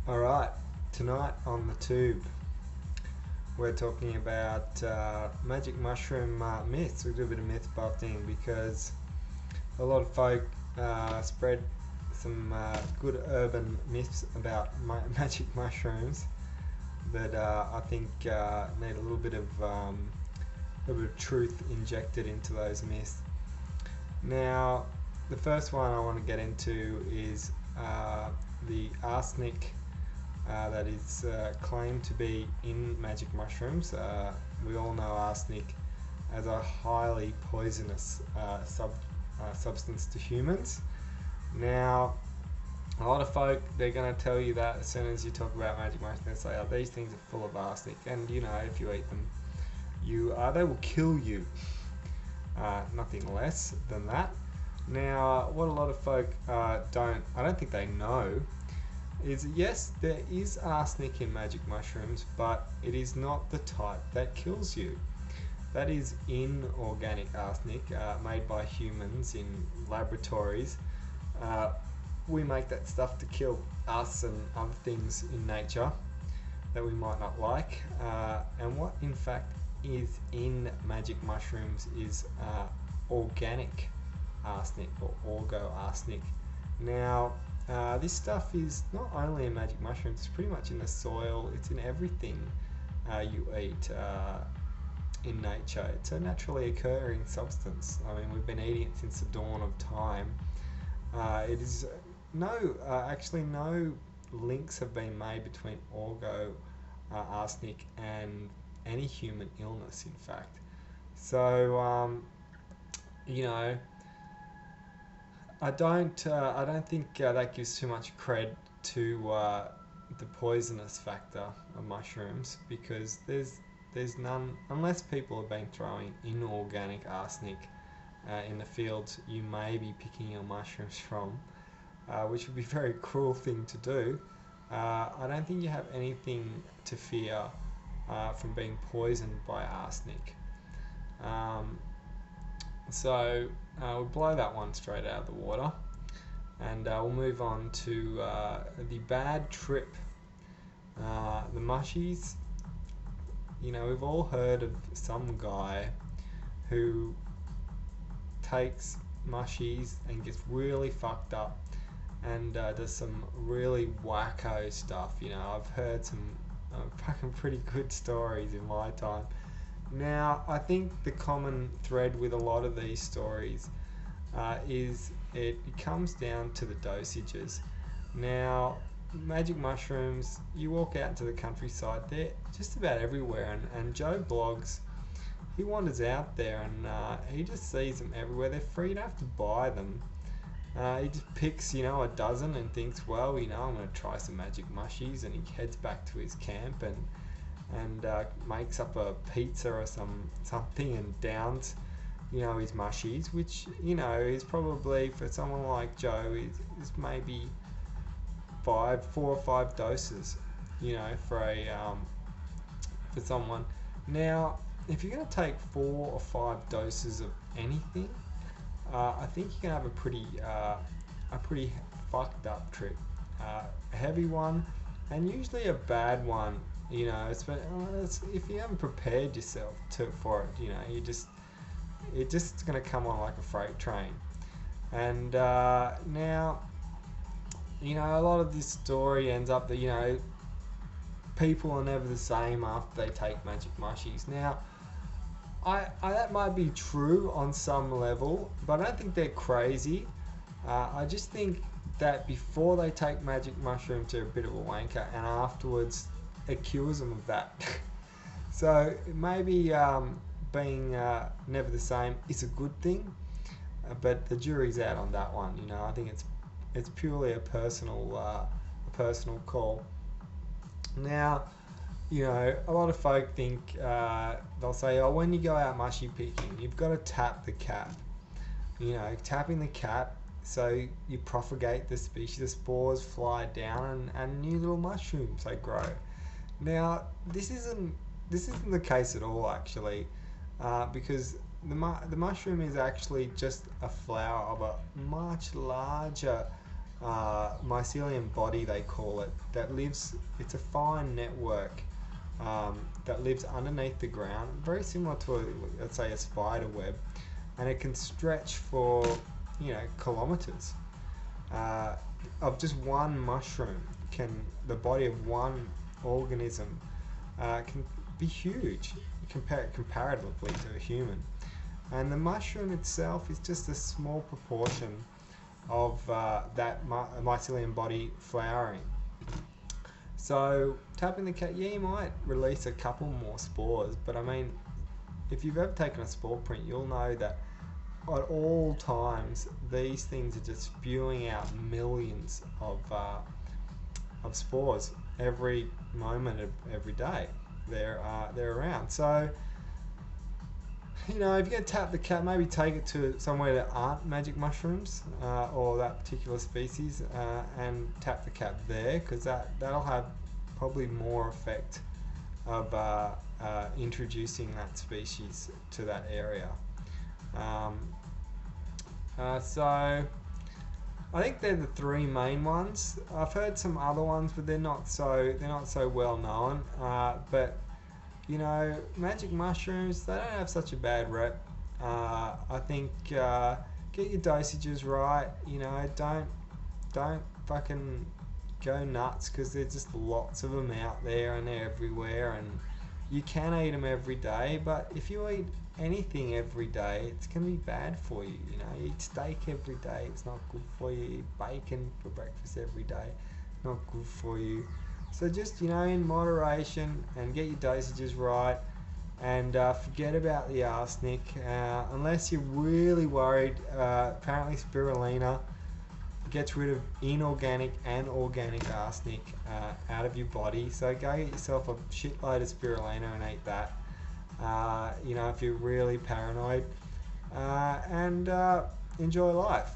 Alright, tonight on the tube we're talking about magic mushroom myths. We'll do a bit of myth busting because a lot of folk spread some good urban myths about magic mushrooms that I think need a little bit of truth injected into those myths. Now, the first one I want to get into is the arsenic that is claimed to be in magic mushrooms. We all know arsenic as a highly poisonous substance to humans. Now, a lot of folk, they're going to tell you that as soon as you talk about magic mushrooms, they say, oh, these things are full of arsenic, and you know, if you eat them, they will kill you. Nothing less than that. Now, what a lot of folk I don't think they know, is yes, there is arsenic in magic mushrooms, but it is not the type that kills you. That is inorganic arsenic made by humans in laboratories. We make that stuff to kill us and other things in nature that we might not like. And what in fact is in magic mushrooms is organic arsenic or orgo arsenic. Now, this stuff is not only in magic mushrooms, it's pretty much in the soil, it's in everything you eat in nature. It's a naturally occurring substance. I mean, we've been eating it since the dawn of time. It is actually no links have been made between orgo arsenic and any human illness, in fact. So, you know, I don't think that gives too much cred to the poisonous factor of mushrooms, because there's none, unless people have been throwing inorganic arsenic in the fields you may be picking your mushrooms from, which would be a very cruel thing to do. I don't think you have anything to fear from being poisoned by arsenic. So we'll blow that one straight out of the water, and we'll move on to the bad trip. The mushies. You know, we've all heard of some guy who takes mushies and gets really fucked up and does some really wacko stuff. You know, I've heard some fucking pretty good stories in my time. Now, I think the common thread with a lot of these stories is it comes down to the dosages. Now, magic mushrooms, you walk out into the countryside, they're just about everywhere, and Joe Bloggs, he wanders out there and he just sees them everywhere. They're free, you don't have to buy them. He just picks, a dozen and thinks, well, I'm going to try some magic mushies, and he heads back to his camp and makes up a pizza or something and downs, his mushies, which, is probably, for someone like Joe, is maybe 4 or 5 doses, for someone. Now, if you're going to take 4 or 5 doses of anything, I think you can have a pretty fucked up trip, a heavy one, and usually a bad one. It's if you haven't prepared yourself for it, it's just going to come on like a freight train. And now, a lot of this story ends up that, people are never the same after they take magic mushies. Now, I that might be true on some level, but I don't think they're crazy. I just think that before they take magic mushrooms, they're a bit of a wanker, and afterwards accuse them of that. So maybe being never the same is a good thing, but the jury's out on that one. I think it's purely a personal call. Now, a lot of folk think they'll say, oh, when you go out mushy picking, you've got to tap the cap. Tapping the cap, so you propagate the species, the spores fly down, and new little mushrooms, they grow. Now, this isn't the case at all, actually, because the mushroom is actually just a flower of a much larger mycelium body, they call it, that lives, it's a fine network that lives underneath the ground, very similar to, let's say, a spider web, and it can stretch for, kilometers. Of just one mushroom, can the body of one organism can be huge comparatively to a human. And the mushroom itself is just a small proportion of that mycelium body flowering. So tapping the cat, yeah, you might release a couple more spores, but I mean, if you've ever taken a spore print, you'll know that at all times these things are just spewing out millions of spores every moment of every day. They're around. So if you're going to tap the cat, maybe take it to somewhere that aren't magic mushrooms or that particular species, and tap the cat there, because that'll have probably more effect of introducing that species to that area. So I think they're the three main ones. I've heard some other ones, but they're not so well known. But magic mushrooms, they don't have such a bad rep. I think get your dosages right. Don't fucking go nuts, because there's just lots of them out there and they're everywhere, and you can eat them every day. But if you eat anything every day, it's going to be bad for you. You eat steak every day, it's not good for you. You eat bacon for breakfast every day, not good for you. So just, in moderation, and get your dosages right, and forget about the arsenic, unless you're really worried. Apparently spirulina gets rid of inorganic and organic arsenic out of your body. So go get yourself a shitload of spirulina and eat that, if you're really paranoid, and enjoy life.